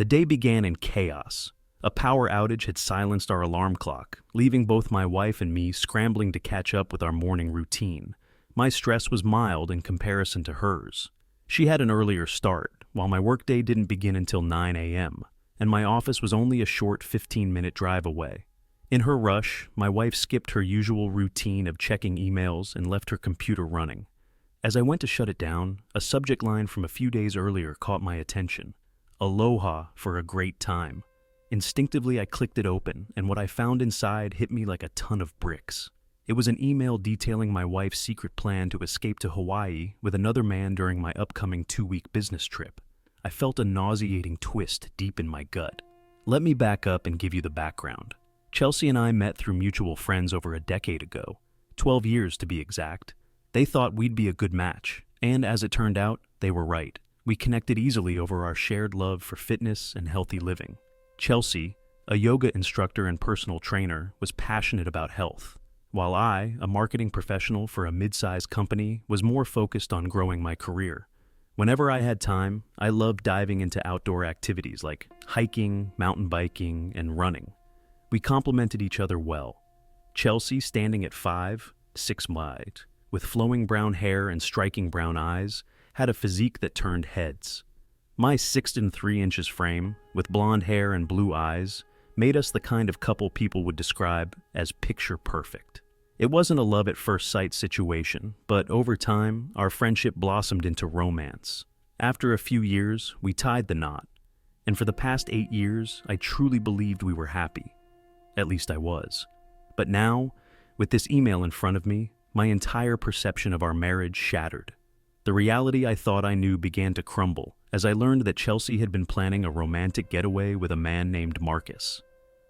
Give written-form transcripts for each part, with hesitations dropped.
The day began in chaos. A power outage had silenced our alarm clock, leaving both my wife and me scrambling to catch up with our morning routine. My stress was mild in comparison to hers. She had an earlier start, while my workday didn't begin until 9 a.m., and my office was only a short 15-minute drive away. In her rush, my wife skipped her usual routine of checking emails and left her computer running. As I went to shut it down, a subject line from a few days earlier caught my attention. Aloha for a great time. Instinctively, I clicked it open, and what I found inside hit me like a ton of bricks. It was an email detailing my wife's secret plan to escape to Hawaii with another man during my upcoming 2-week business trip. I felt a nauseating twist deep in my gut. Let me back up and give you the background. Chelsea and I met through mutual friends over a decade ago, 12 years to be exact. They thought we'd be a good match, and as it turned out, they were right. We connected easily over our shared love for fitness and healthy living. Chelsea, a yoga instructor and personal trainer, was passionate about health, while I, a marketing professional for a mid-sized company, was more focused on growing my career. Whenever I had time, I loved diving into outdoor activities like hiking, mountain biking, and running. We complemented each other well. Chelsea, standing at 5'6", with flowing brown hair and striking brown eyes, had a physique that turned heads. My 6'3" frame, with blonde hair and blue eyes, made us the kind of couple people would describe as picture perfect. It wasn't a love at first sight situation, but over time, our friendship blossomed into romance. After a few years, we tied the knot, and for the past 8 years, I truly believed we were happy. At least I was. But now, with this email in front of me, my entire perception of our marriage shattered. The reality I thought I knew began to crumble as I learned that Chelsea had been planning a romantic getaway with a man named Marcus.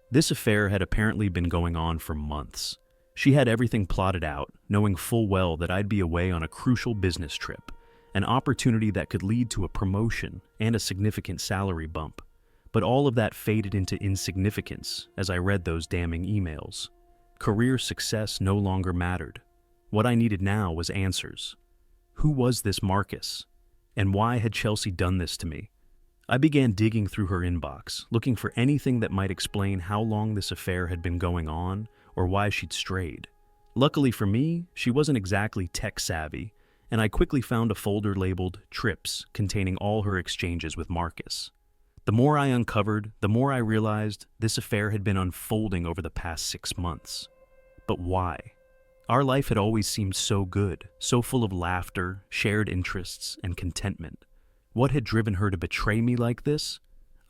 This affair had apparently been going on for months. She had everything plotted out, knowing full well that I'd be away on a crucial business trip, an opportunity that could lead to a promotion and a significant salary bump. But all of that faded into insignificance as I read those damning emails. Career success no longer mattered. What I needed now was answers. Who was this Marcus? And why had Chelsea done this to me? I began digging through her inbox, looking for anything that might explain how long this affair had been going on or why she'd strayed. Luckily for me, she wasn't exactly tech-savvy, and I quickly found a folder labeled Trips containing all her exchanges with Marcus. The more I uncovered, the more I realized this affair had been unfolding over the past 6 months. But why? Our life had always seemed so good, so full of laughter, shared interests, and contentment. What had driven her to betray me like this?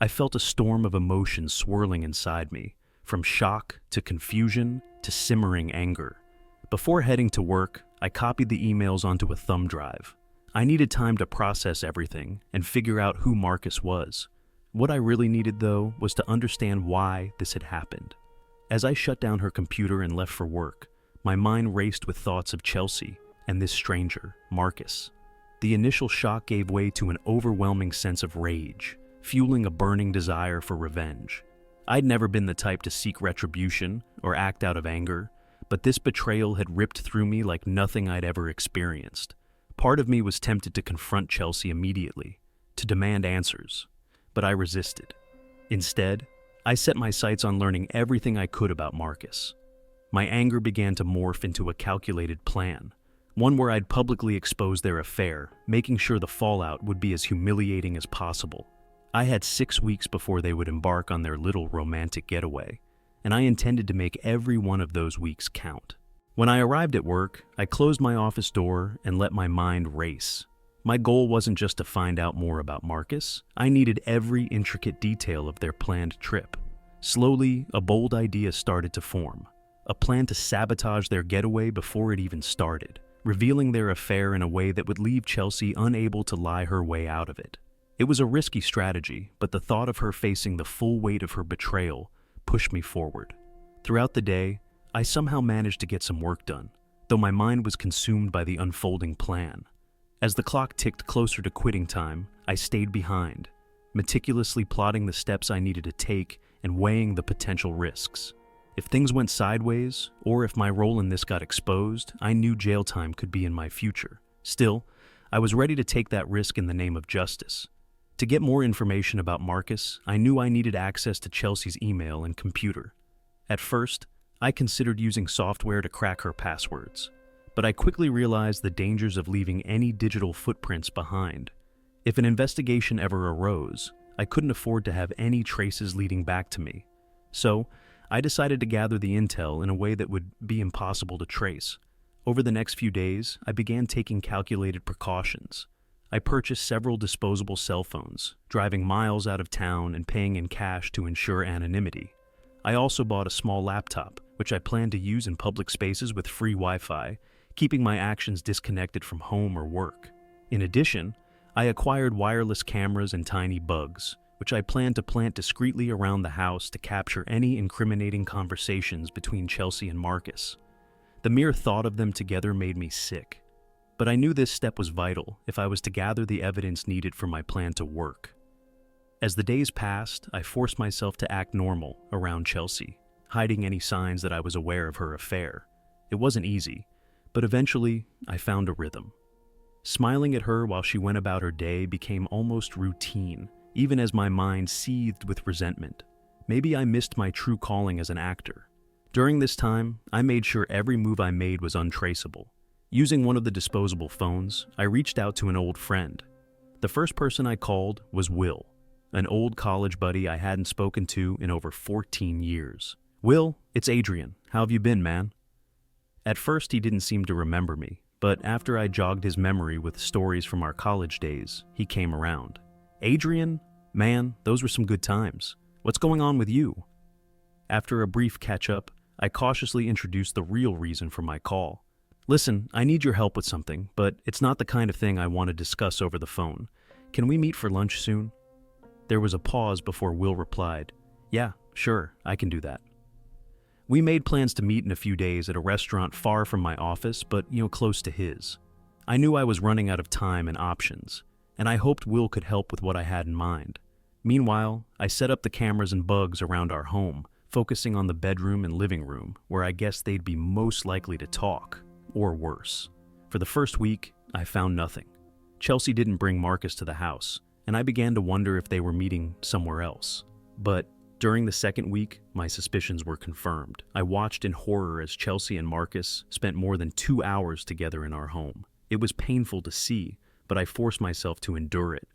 I felt a storm of emotion swirling inside me, from shock to confusion to simmering anger. Before heading to work, I copied the emails onto a thumb drive. I needed time to process everything and figure out who Marcus was. What I really needed, though, was to understand why this had happened. As I shut down her computer and left for work, my mind raced with thoughts of Chelsea and this stranger, Marcus. The initial shock gave way to an overwhelming sense of rage, fueling a burning desire for revenge. I'd never been the type to seek retribution or act out of anger, but this betrayal had ripped through me like nothing I'd ever experienced. Part of me was tempted to confront Chelsea immediately, to demand answers, but I resisted. Instead, I set my sights on learning everything I could about Marcus. My anger began to morph into a calculated plan, one where I'd publicly expose their affair, making sure the fallout would be as humiliating as possible. I had 6 weeks before they would embark on their little romantic getaway, and I intended to make every one of those weeks count. When I arrived at work, I closed my office door and let my mind race. My goal wasn't just to find out more about Marcus. I needed every intricate detail of their planned trip. Slowly, a bold idea started to form. A plan to sabotage their getaway before it even started, revealing their affair in a way that would leave Chelsea unable to lie her way out of it. It was a risky strategy, but the thought of her facing the full weight of her betrayal pushed me forward. Throughout the day, I somehow managed to get some work done, though my mind was consumed by the unfolding plan. As the clock ticked closer to quitting time, I stayed behind, meticulously plotting the steps I needed to take and weighing the potential risks. If things went sideways, or if my role in this got exposed, I knew jail time could be in my future. Still, I was ready to take that risk in the name of justice. To get more information about Marcus, I knew I needed access to Chelsea's email and computer. At first, I considered using software to crack her passwords, but I quickly realized the dangers of leaving any digital footprints behind. If an investigation ever arose, I couldn't afford to have any traces leading back to me. So, I decided to gather the intel in a way that would be impossible to trace. Over the next few days, I began taking calculated precautions. I purchased several disposable cell phones, driving miles out of town and paying in cash to ensure anonymity. I also bought a small laptop, which I planned to use in public spaces with free Wi-Fi, keeping my actions disconnected from home or work. In addition, I acquired wireless cameras and tiny bugs, which I planned to plant discreetly around the house to capture any incriminating conversations between Chelsea and Marcus. The mere thought of them together made me sick, but I knew this step was vital if I was to gather the evidence needed for my plan to work. As the days passed, I forced myself to act normal around Chelsea, hiding any signs that I was aware of her affair. It wasn't easy, but eventually I found a rhythm. Smiling at her while she went about her day became almost routine, even as my mind seethed with resentment. Maybe I missed my true calling as an actor. During this time, I made sure every move I made was untraceable. Using one of the disposable phones, I reached out to an old friend. The first person I called was Will, an old college buddy I hadn't spoken to in over 14 years. "Will, it's Adrian. How have you been, man?" At first, he didn't seem to remember me, but after I jogged his memory with stories from our college days, he came around. "Adrian? Man, those were some good times. What's going on with you?" After a brief catch-up, I cautiously introduced the real reason for my call. "Listen, I need your help with something, but it's not the kind of thing I want to discuss over the phone. Can we meet for lunch soon?" There was a pause before Will replied, "Yeah, sure, I can do that." We made plans to meet in a few days at a restaurant far from my office, but close to his. I knew I was running out of time and options, and I hoped Will could help with what I had in mind. Meanwhile, I set up the cameras and bugs around our home, focusing on the bedroom and living room, where I guessed they'd be most likely to talk, or worse. For the first week, I found nothing. Chelsea didn't bring Marcus to the house, and I began to wonder if they were meeting somewhere else. But during the second week, my suspicions were confirmed. I watched in horror as Chelsea and Marcus spent more than 2 hours together in our home. It was painful to see, but I forced myself to endure it,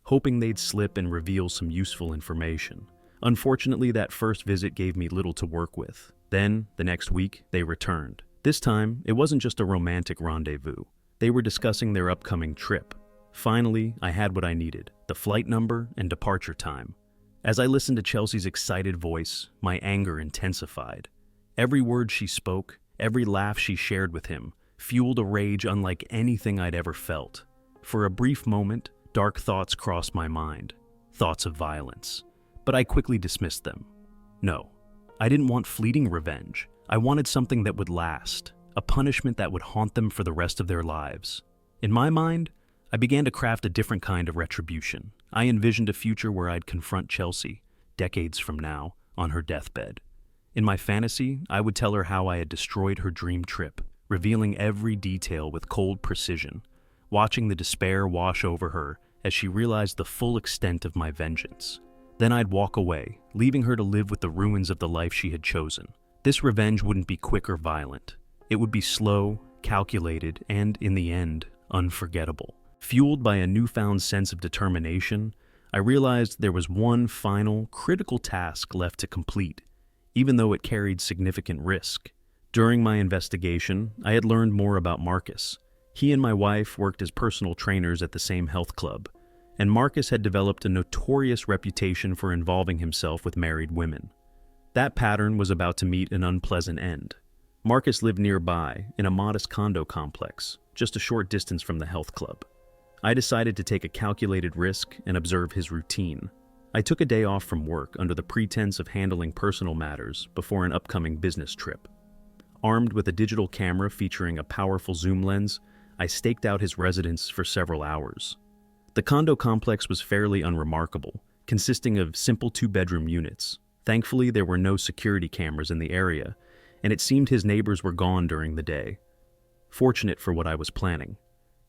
hoping they'd slip and reveal some useful information. Unfortunately, that first visit gave me little to work with. Then, the next week, they returned. This time, it wasn't just a romantic rendezvous. They were discussing their upcoming trip. Finally, I had what I needed: the flight number and departure time. As I listened to Chelsea's excited voice, my anger intensified. Every word she spoke, every laugh she shared with him, fueled a rage unlike anything I'd ever felt. For a brief moment, dark thoughts crossed my mind, thoughts of violence. But I quickly dismissed them. No, I didn't want fleeting revenge. I wanted something that would last, a punishment that would haunt them for the rest of their lives. In my mind, I began to craft a different kind of retribution. I envisioned a future where I'd confront Chelsea, decades from now, on her deathbed. In my fantasy, I would tell her how I had destroyed her dream trip, revealing every detail with cold precision, watching the despair wash over her as she realized the full extent of my vengeance. Then I'd walk away, leaving her to live with the ruins of the life she had chosen. This revenge wouldn't be quick or violent. It would be slow, calculated, and, in the end, unforgettable. Fueled by a newfound sense of determination, I realized there was one final, critical task left to complete, even though it carried significant risk. During my investigation, I had learned more about Marcus. He and my wife worked as personal trainers at the same health club, and Marcus had developed a notorious reputation for involving himself with married women. That pattern was about to meet an unpleasant end. Marcus lived nearby, in a modest condo complex, just a short distance from the health club. I decided to take a calculated risk and observe his routine. I took a day off from work under the pretense of handling personal matters before an upcoming business trip. Armed with a digital camera featuring a powerful zoom lens, I staked out his residence for several hours. The condo complex was fairly unremarkable, consisting of simple 2-bedroom units. Thankfully, there were no security cameras in the area, and it seemed his neighbors were gone during the day. Fortunate for what I was planning.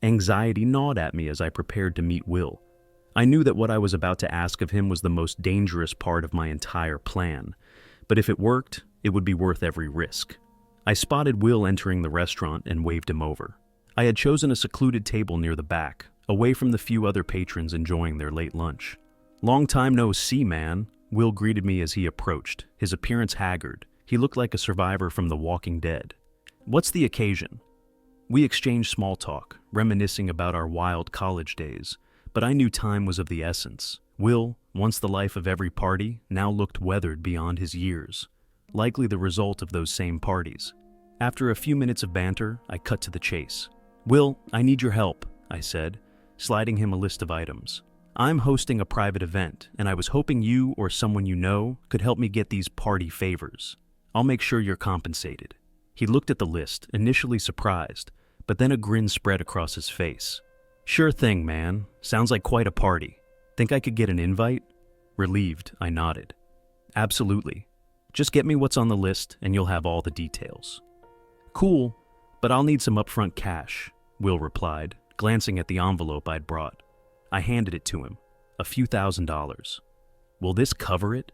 Anxiety gnawed at me as I prepared to meet Will. I knew that what I was about to ask of him was the most dangerous part of my entire plan, but if it worked, it would be worth every risk. I spotted Will entering the restaurant and waved him over. I had chosen a secluded table near the back, away from the few other patrons enjoying their late lunch. "Long time no see, man," Will greeted me as he approached, his appearance haggard. He looked like a survivor from The Walking Dead. "What's the occasion?" We exchanged small talk, reminiscing about our wild college days, but I knew time was of the essence. Will, once the life of every party, now looked weathered beyond his years, likely the result of those same parties. After a few minutes of banter, I cut to the chase. "Will, I need your help," I said, sliding him a list of items. "I'm hosting a private event, and I was hoping you or someone you know could help me get these party favors. I'll make sure you're compensated." He looked at the list, initially surprised, but then a grin spread across his face. "Sure thing, man. Sounds like quite a party. Think I could get an invite?" Relieved, I nodded. "Absolutely. Just get me what's on the list, and you'll have all the details." "Cool, but I'll need some upfront cash," Will replied, glancing at the envelope I'd brought. I handed it to him. A few $1,000s. "Will this cover it?"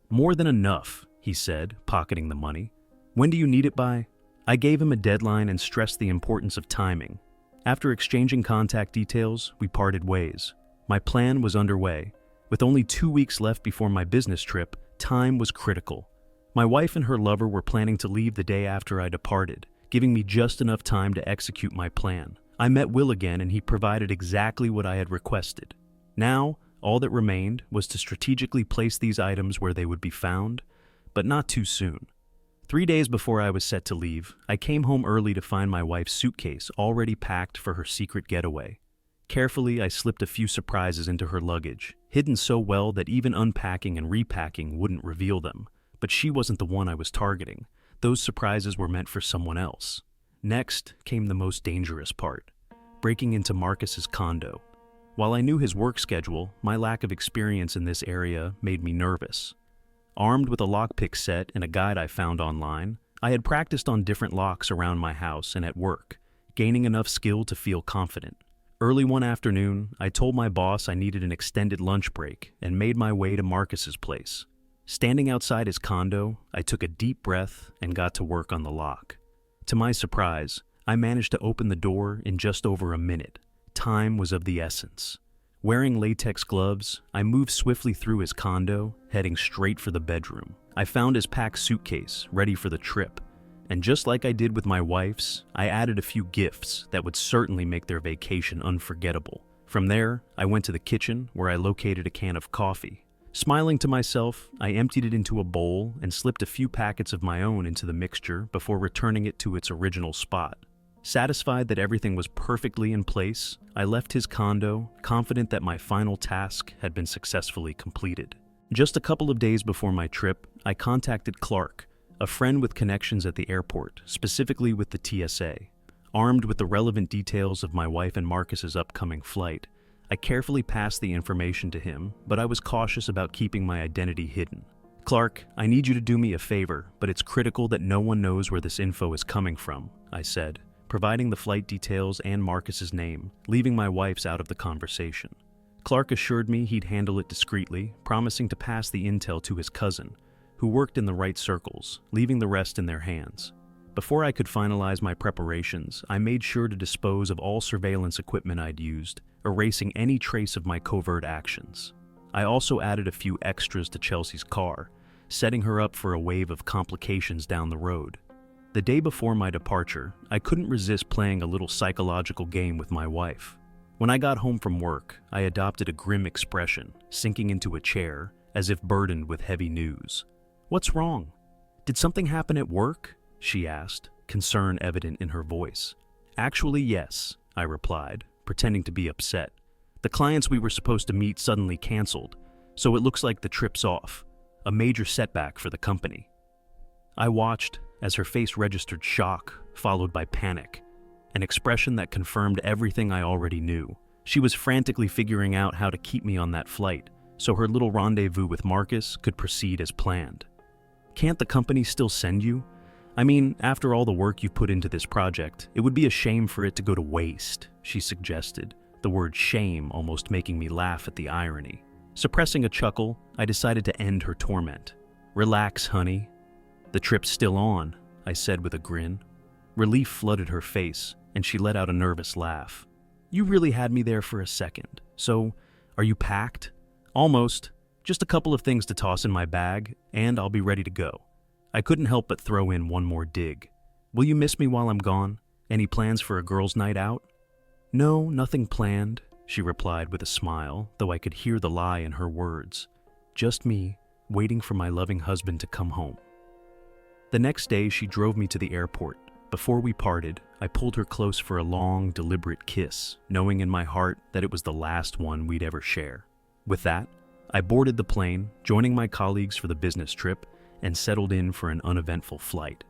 "More than enough," he said, pocketing the money. "When do you need it by?" I gave him a deadline and stressed the importance of timing. After exchanging contact details, we parted ways. My plan was underway. With only 2 weeks left before my business trip, time was critical. My wife and her lover were planning to leave the day after I departed, giving me just enough time to execute my plan. I met Will again, and he provided exactly what I had requested. Now, all that remained was to strategically place these items where they would be found, but not too soon. 3 days before I was set to leave, I came home early to find my wife's suitcase already packed for her secret getaway. Carefully, I slipped a few surprises into her luggage, hidden so well that even unpacking and repacking wouldn't reveal them. But she wasn't the one I was targeting. Those surprises were meant for someone else. Next came the most dangerous part, breaking into Marcus's condo. While I knew his work schedule, my lack of experience in this area made me nervous. Armed with a lockpick set and a guide I found online, I had practiced on different locks around my house and at work, gaining enough skill to feel confident. Early one afternoon, I told my boss I needed an extended lunch break and made my way to Marcus's place. Standing outside his condo, I took a deep breath and got to work on the lock. To my surprise, I managed to open the door in just over a minute. Time was of the essence. Wearing latex gloves, I moved swiftly through his condo, heading straight for the bedroom. I found his packed suitcase, ready for the trip, and just like I did with my wife's, I added a few gifts that would certainly make their vacation unforgettable. From there, I went to the kitchen, where I located a can of coffee. Smiling to myself, I emptied it into a bowl and slipped a few packets of my own into the mixture before returning it to its original spot. Satisfied that everything was perfectly in place, I left his condo, confident that my final task had been successfully completed. Just a couple of days before my trip, I contacted Clark, a friend with connections at the airport, specifically with the TSA. Armed with the relevant details of my wife and Marcus's upcoming flight, I carefully passed the information to him, but I was cautious about keeping my identity hidden. "Clark, I need you to do me a favor, but it's critical that no one knows where this info is coming from," I said, providing the flight details and Marcus's name, leaving my wife's out of the conversation. Clark assured me he'd handle it discreetly, promising to pass the intel to his cousin, who worked in the right circles, leaving the rest in their hands. Before I could finalize my preparations, I made sure to dispose of all surveillance equipment I'd used, erasing any trace of my covert actions. I also added a few extras to Chelsea's car, setting her up for a wave of complications down the road. The day before my departure, I couldn't resist playing a little psychological game with my wife. When I got home from work, I adopted a grim expression, sinking into a chair, as if burdened with heavy news. "What's wrong? Did something happen at work?" she asked, concern evident in her voice. "Actually, yes," I replied, pretending to be upset. "The clients we were supposed to meet suddenly canceled, so it looks like the trip's off, a major setback for the company." I watched as her face registered shock, followed by panic, an expression that confirmed everything I already knew. She was frantically figuring out how to keep me on that flight, so her little rendezvous with Marcus could proceed as planned. "Can't the company still send you? I mean, after all the work you've put into this project, it would be a shame for it to go to waste," she suggested, the word shame almost making me laugh at the irony. Suppressing a chuckle, I decided to end her torment. "Relax, honey. The trip's still on," I said with a grin. Relief flooded her face, and she let out a nervous laugh. "You really had me there for a second. So, are you packed?" "Almost. Just a couple of things to toss in my bag, and I'll be ready to go." I couldn't help but throw in one more dig. "Will you miss me while I'm gone? Any plans for a girls' night out?" "No, nothing planned," she replied with a smile, though I could hear the lie in her words. "Just me, waiting for my loving husband to come home." The next day, she drove me to the airport. Before we parted, I pulled her close for a long, deliberate kiss, knowing in my heart that it was the last one we'd ever share. With that, I boarded the plane, joining my colleagues for the business trip, and settled in for an uneventful flight.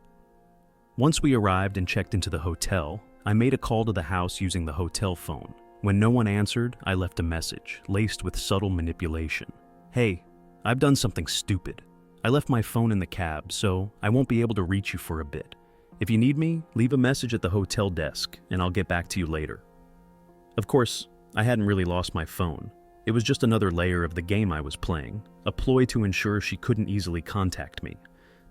Once we arrived and checked into the hotel, I made a call to the house using the hotel phone. When no one answered, I left a message, laced with subtle manipulation. "Hey, I've done something stupid. I left my phone in the cab, so I won't be able to reach you for a bit. If you need me, leave a message at the hotel desk, and I'll get back to you later." Of course, I hadn't really lost my phone. It was just another layer of the game I was playing, a ploy to ensure she couldn't easily contact me.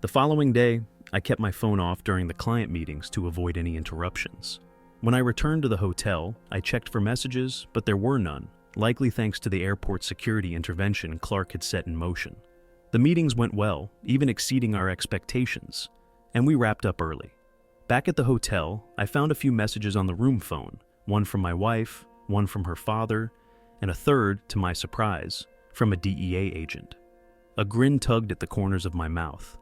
The following day, I kept my phone off during the client meetings to avoid any interruptions. When I returned to the hotel, I checked for messages, but there were none, likely thanks to the airport security intervention Clark had set in motion. The meetings went well, even exceeding our expectations, and we wrapped up early. Back at the hotel, I found a few messages on the room phone, one from my wife, one from her father, and a third, to my surprise, from a DEA agent. A grin tugged at the corners of my mouth.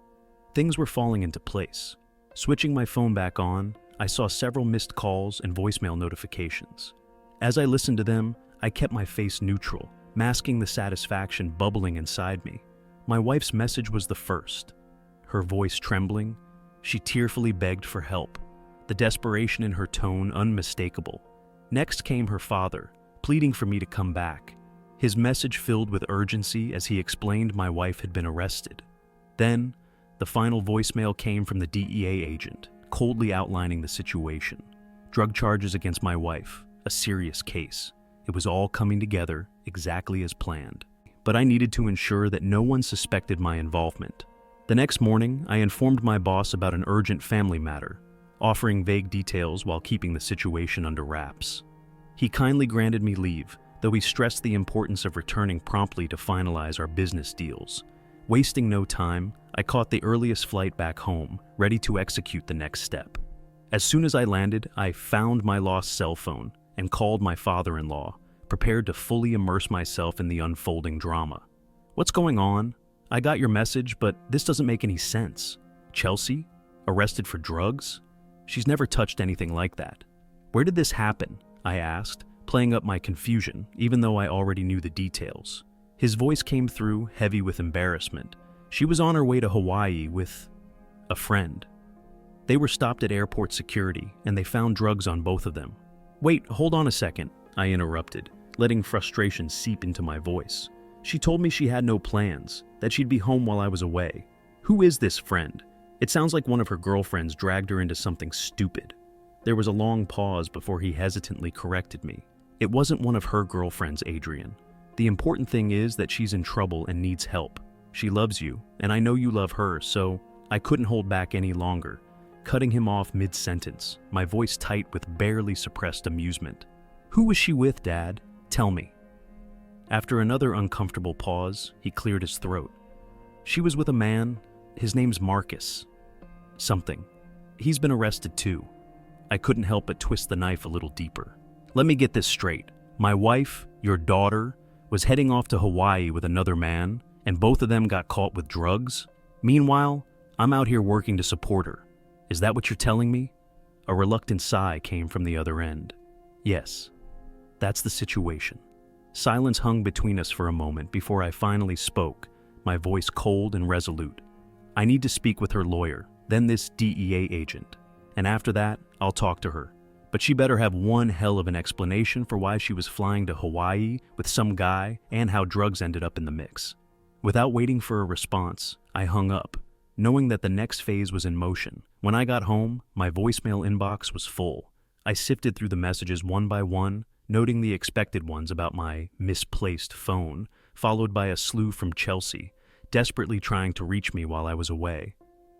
Things were falling into place. Switching my phone back on, I saw several missed calls and voicemail notifications. As I listened to them, I kept my face neutral, masking the satisfaction bubbling inside me. My wife's message was the first. Her voice trembling, she tearfully begged for help, the desperation in her tone unmistakable. Next came her father, pleading for me to come back, his message filled with urgency as he explained my wife had been arrested. Then, the final voicemail came from the DEA agent, coldly outlining the situation. Drug charges against my wife, a serious case. It was all coming together exactly as planned. But I needed to ensure that no one suspected my involvement. The next morning, I informed my boss about an urgent family matter, offering vague details while keeping the situation under wraps. He kindly granted me leave, though he stressed the importance of returning promptly to finalize our business deals. Wasting no time, I caught the earliest flight back home, ready to execute the next step. As soon as I landed, I found my lost cell phone and called my father-in-law, prepared to fully immerse myself in the unfolding drama. "What's going on? I got your message, but this doesn't make any sense. Chelsea? Arrested for drugs? She's never touched anything like that. Where did this happen?" I asked, playing up my confusion, even though I already knew the details. His voice came through, heavy with embarrassment. She was on her way to Hawaii with a friend. They were stopped at airport security, and they found drugs on both of them. "Wait, hold on a second," I interrupted, letting frustration seep into my voice. "She told me she had no plans, that she'd be home while I was away. Who is this friend? It sounds like one of her girlfriends dragged her into something stupid." There was a long pause before he hesitantly corrected me. "It wasn't one of her girlfriends, Adrian. The important thing is that she's in trouble and needs help. She loves you, and I know you love her, so I couldn't hold back any longer, cutting him off mid-sentence, my voice tight with barely suppressed amusement. "Who was she with, Dad? Tell me." After another uncomfortable pause, he cleared his throat. "She was with a man. His name's Marcus. Something. He's been arrested too." I couldn't help but twist the knife a little deeper. "Let me get this straight. My wife, your daughter, was heading off to Hawaii with another man, and both of them got caught with drugs? Meanwhile, I'm out here working to support her. Is that what you're telling me?" A reluctant sigh came from the other end. "Yes, that's the situation." Silence hung between us for a moment before I finally spoke, my voice cold and resolute. "I need to speak with her lawyer, then this DEA agent. And after that, I'll talk to her. But she better have one hell of an explanation for why she was flying to Hawaii with some guy and how drugs ended up in the mix." Without waiting for a response, I hung up, knowing that the next phase was in motion. When I got home, my voicemail inbox was full. I sifted through the messages one by one, noting the expected ones about my misplaced phone, followed by a slew from Chelsea, desperately trying to reach me while I was away.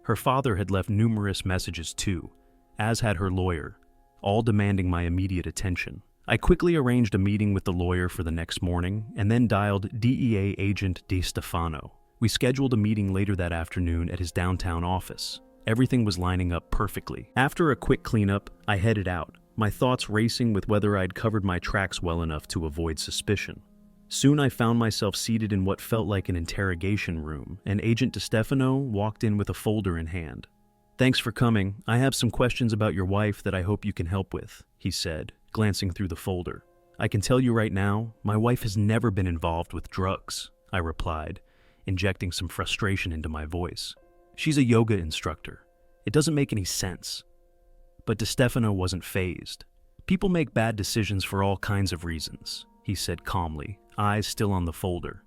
Her father had left numerous messages too, as had her lawyer, all demanding my immediate attention. I quickly arranged a meeting with the lawyer for the next morning and then dialed DEA agent DeStefano. We scheduled a meeting later that afternoon at his downtown office. Everything was lining up perfectly. After a quick cleanup, I headed out, my thoughts racing with whether I'd covered my tracks well enough to avoid suspicion. Soon I found myself seated in what felt like an interrogation room, and Agent DeStefano walked in with a folder in hand. "Thanks for coming. I have some questions about your wife that I hope you can help with," he said, glancing through the folder. "I can tell you right now, my wife has never been involved with drugs," I replied, injecting some frustration into my voice. "She's a yoga instructor. It doesn't make any sense." But DeStefano wasn't fazed. "People make bad decisions for all kinds of reasons," he said calmly, eyes still on the folder.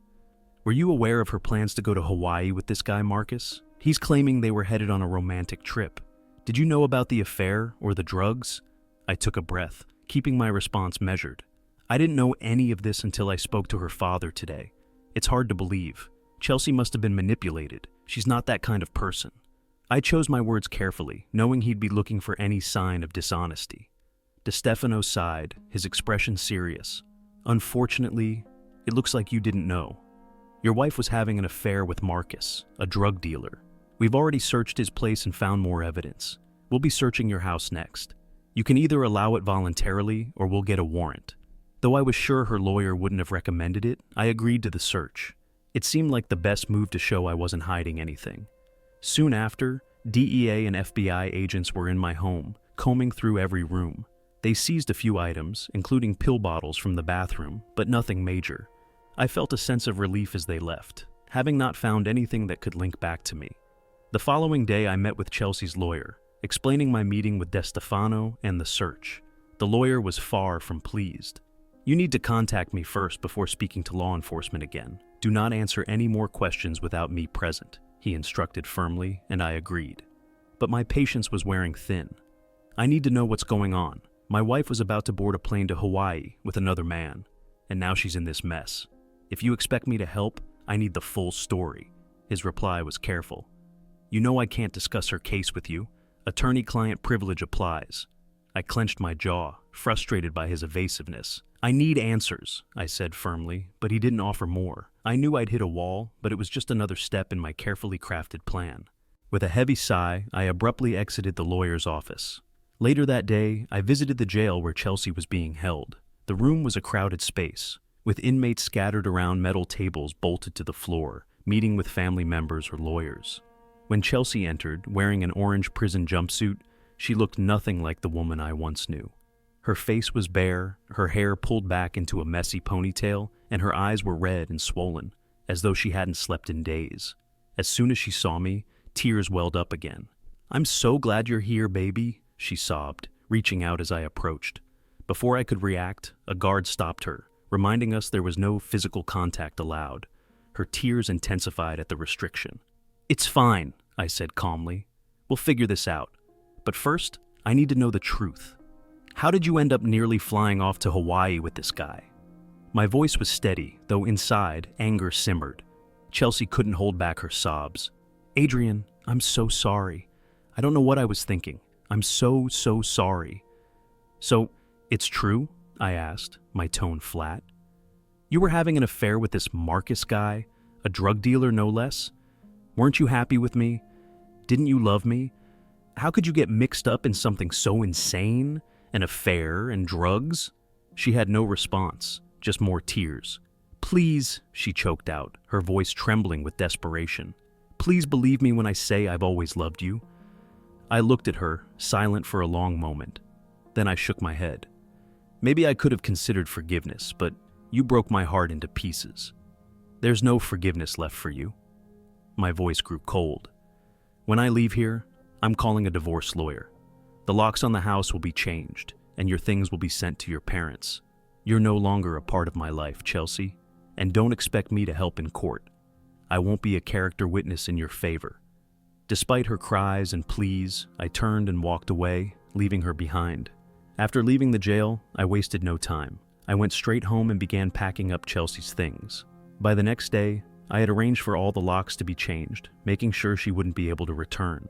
"Were you aware of her plans to go to Hawaii with this guy, Marcus? He's claiming they were headed on a romantic trip. Did you know about the affair or the drugs?" I took a breath, keeping my response measured. "I didn't know any of this until I spoke to her father today. It's hard to believe. Chelsea must have been manipulated. She's not that kind of person." I chose my words carefully, knowing he'd be looking for any sign of dishonesty. DeStefano sighed, his expression serious. "Unfortunately, it looks like you didn't know. Your wife was having an affair with Marcus, a drug dealer. We've already searched his place and found more evidence. We'll be searching your house next. You can either allow it voluntarily or we'll get a warrant." Though I was sure her lawyer wouldn't have recommended it, I agreed to the search. It seemed like the best move to show I wasn't hiding anything. Soon after, DEA and FBI agents were in my home, combing through every room. They seized a few items, including pill bottles from the bathroom, but nothing major. I felt a sense of relief as they left, having not found anything that could link back to me. The following day I met with Chelsea's lawyer, explaining my meeting with DeStefano and the search. The lawyer was far from pleased. "You need to contact me first before speaking to law enforcement again. Do not answer any more questions without me present," he instructed firmly, and I agreed. But my patience was wearing thin. "I need to know what's going on. My wife was about to board a plane to Hawaii with another man, and now she's in this mess. If you expect me to help, I need the full story." His reply was careful. "You know I can't discuss her case with you. Attorney-client privilege applies." I clenched my jaw, frustrated by his evasiveness. "I need answers," I said firmly, but he didn't offer more. I knew I'd hit a wall, but it was just another step in my carefully crafted plan. With a heavy sigh, I abruptly exited the lawyer's office. Later that day, I visited the jail where Chelsea was being held. The room was a crowded space, with inmates scattered around metal tables bolted to the floor, meeting with family members or lawyers. When Chelsea entered, wearing an orange prison jumpsuit, she looked nothing like the woman I once knew. Her face was bare, her hair pulled back into a messy ponytail, and her eyes were red and swollen, as though she hadn't slept in days. As soon as she saw me, tears welled up again. "I'm so glad you're here, baby," she sobbed, reaching out as I approached. Before I could react, a guard stopped her, reminding us there was no physical contact allowed. Her tears intensified at the restriction. "It's fine," I said calmly. "We'll figure this out. But first, I need to know the truth. How did you end up nearly flying off to Hawaii with this guy?" My voice was steady, though inside, anger simmered. Chelsea couldn't hold back her sobs. "Adrian, I'm so sorry. I don't know what I was thinking. I'm so sorry." "So, it's true?" I asked, my tone flat. "You were having an affair with this Marcus guy, a drug dealer no less? Weren't you happy with me? Didn't you love me? How could you get mixed up in something so insane? An affair and drugs?" She had no response, just more tears. "Please," she choked out, her voice trembling with desperation. "Please believe me when I say I've always loved you." I looked at her, silent for a long moment. Then I shook my head. "Maybe I could have considered forgiveness, but you broke my heart into pieces. There's no forgiveness left for you." My voice grew cold. "When I leave here, I'm calling a divorce lawyer. The locks on the house will be changed, and your things will be sent to your parents. You're no longer a part of my life, Chelsea, and don't expect me to help in court. I won't be a character witness in your favor." Despite her cries and pleas, I turned and walked away, leaving her behind. After leaving the jail, I wasted no time. I went straight home and began packing up Chelsea's things. By the next day, I had arranged for all the locks to be changed, making sure she wouldn't be able to return.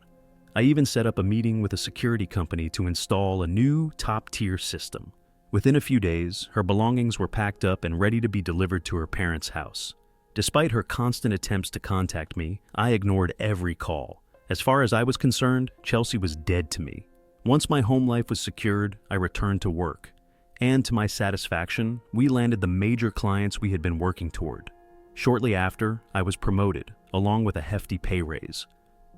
I even set up a meeting with a security company to install a new top-tier system. Within a few days, her belongings were packed up and ready to be delivered to her parents' house. Despite her constant attempts to contact me, I ignored every call. As far as I was concerned, Chelsea was dead to me. Once my home life was secured, I returned to work. And to my satisfaction, we landed the major clients we had been working toward. Shortly after, I was promoted, along with a hefty pay raise.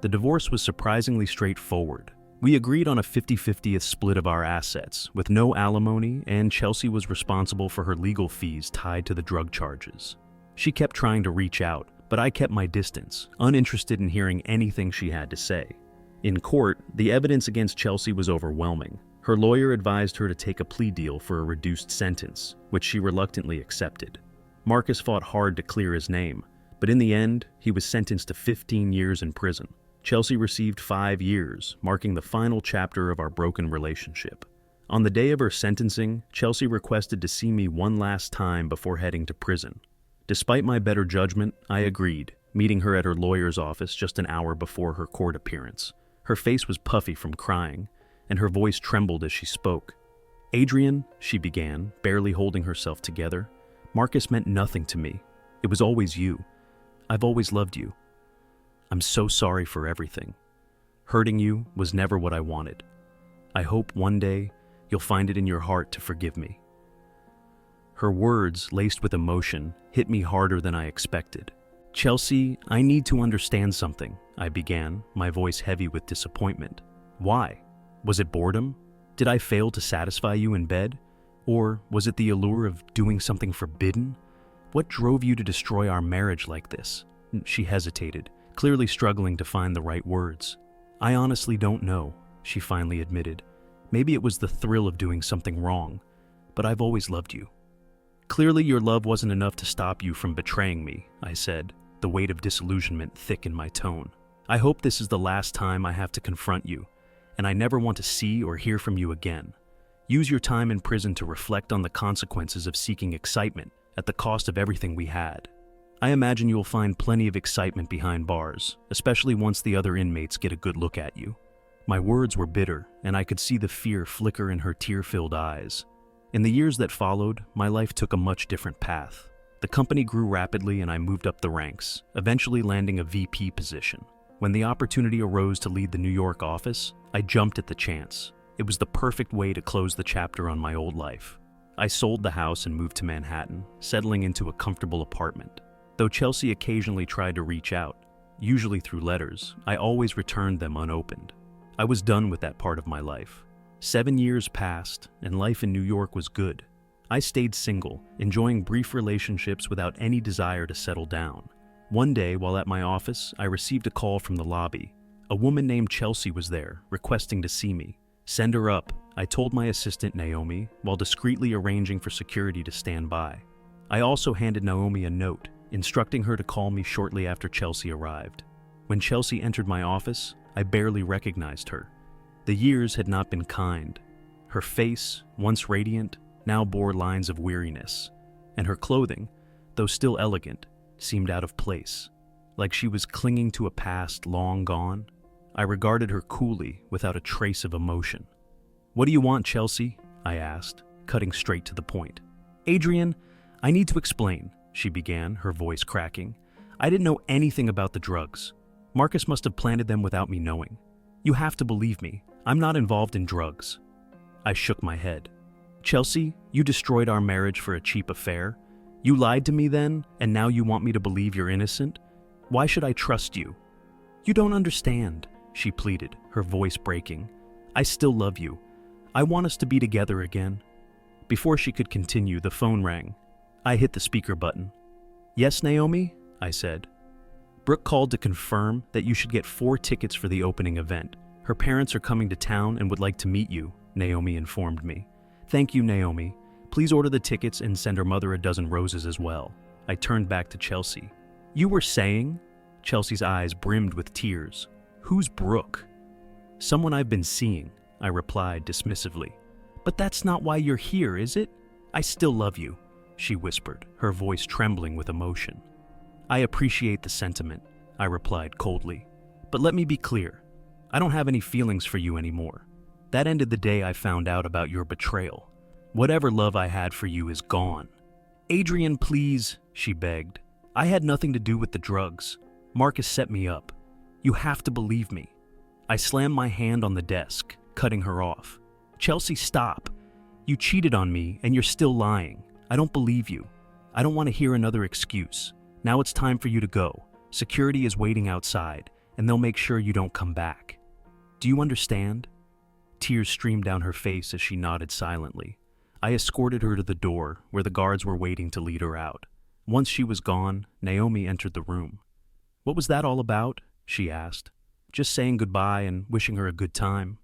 The divorce was surprisingly straightforward. We agreed on a 50-50 split of our assets, with no alimony, and Chelsea was responsible for her legal fees tied to the drug charges. She kept trying to reach out, but I kept my distance, uninterested in hearing anything she had to say. In court, the evidence against Chelsea was overwhelming. Her lawyer advised her to take a plea deal for a reduced sentence, which she reluctantly accepted. Marcus fought hard to clear his name, but in the end, he was sentenced to 15 years in prison. Chelsea received 5 years, marking the final chapter of our broken relationship. On the day of her sentencing, Chelsea requested to see me one last time before heading to prison. Despite my better judgment, I agreed, meeting her at her lawyer's office just an hour before her court appearance. Her face was puffy from crying, and her voice trembled as she spoke. "Adrian," she began, barely holding herself together, "Marcus meant nothing to me. It was always you. I've always loved you. I'm so sorry for everything. Hurting you was never what I wanted. I hope one day you'll find it in your heart to forgive me." Her words, laced with emotion, hit me harder than I expected. "Chelsea, I need to understand something," I began, my voice heavy with disappointment. "Why? Was it boredom? Did I fail to satisfy you in bed? Or was it the allure of doing something forbidden? What drove you to destroy our marriage like this?" She hesitated, clearly struggling to find the right words. "I honestly don't know," she finally admitted. "Maybe it was the thrill of doing something wrong, but I've always loved you." "Clearly your love wasn't enough to stop you from betraying me," I said, the weight of disillusionment thick in my tone. "I hope this is the last time I have to confront you, and I never want to see or hear from you again. Use your time in prison to reflect on the consequences of seeking excitement at the cost of everything we had. I imagine you'll find plenty of excitement behind bars, especially once the other inmates get a good look at you." My words were bitter, and I could see the fear flicker in her tear-filled eyes. In the years that followed, my life took a much different path. The company grew rapidly and I moved up the ranks, eventually landing a VP position. When the opportunity arose to lead the New York office, I jumped at the chance. It was the perfect way to close the chapter on my old life. I sold the house and moved to Manhattan, settling into a comfortable apartment. Though Chelsea occasionally tried to reach out, usually through letters, I always returned them unopened. I was done with that part of my life. 7 years passed, and life in New York was good. I stayed single, enjoying brief relationships without any desire to settle down. One day, while at my office, I received a call from the lobby. A woman named Chelsea was there, requesting to see me. "Send her up," I told my assistant Naomi, while discreetly arranging for security to stand by. I also handed Naomi a note, instructing her to call me shortly after Chelsea arrived. When Chelsea entered my office, I barely recognized her. The years had not been kind. Her face, once radiant, now bore lines of weariness, and her clothing, though still elegant, seemed out of place, like she was clinging to a past long gone. I regarded her coolly, without a trace of emotion. "What do you want, Chelsea?" I asked, cutting straight to the point. "Adrian, I need to explain," she began, her voice cracking. "I didn't know anything about the drugs. Marcus must have planted them without me knowing. You have to believe me. I'm not involved in drugs." I shook my head. "Chelsea, you destroyed our marriage for a cheap affair. You lied to me then, and now you want me to believe you're innocent? Why should I trust you?" "You don't understand," she pleaded, her voice breaking. "I still love you. I want us to be together again." Before she could continue, the phone rang. I hit the speaker button. "Yes, Naomi?" I said. "Brooke called to confirm that you should get 4 tickets for the opening event. Her parents are coming to town and would like to meet you," Naomi informed me. "Thank you, Naomi. Please order the tickets and send her mother a dozen roses as well." I turned back to Chelsea. "You were saying?" Chelsea's eyes brimmed with tears. "Who's Brooke?" "Someone I've been seeing," I replied dismissively. "But that's not why you're here, is it?" I still love you, she whispered, her voice trembling with emotion. I appreciate the sentiment, I replied coldly. But let me be clear. I don't have any feelings for you anymore. That ended the day I found out about your betrayal. Whatever love I had for you is gone. Adrian, please, she begged. I had nothing to do with the drugs. Marcus set me up. You have to believe me. I slammed my hand on the desk, cutting her off. Chelsea, stop. You cheated on me and you're still lying. I don't believe you. I don't want to hear another excuse. Now it's time for you to go. Security is waiting outside, and they'll make sure you don't come back. Do you understand? Tears streamed down her face as she nodded silently. I escorted her to the door, where the guards were waiting to lead her out. Once she was gone, Naomi entered the room. What was that all about? She asked. Just saying goodbye and wishing her a good time.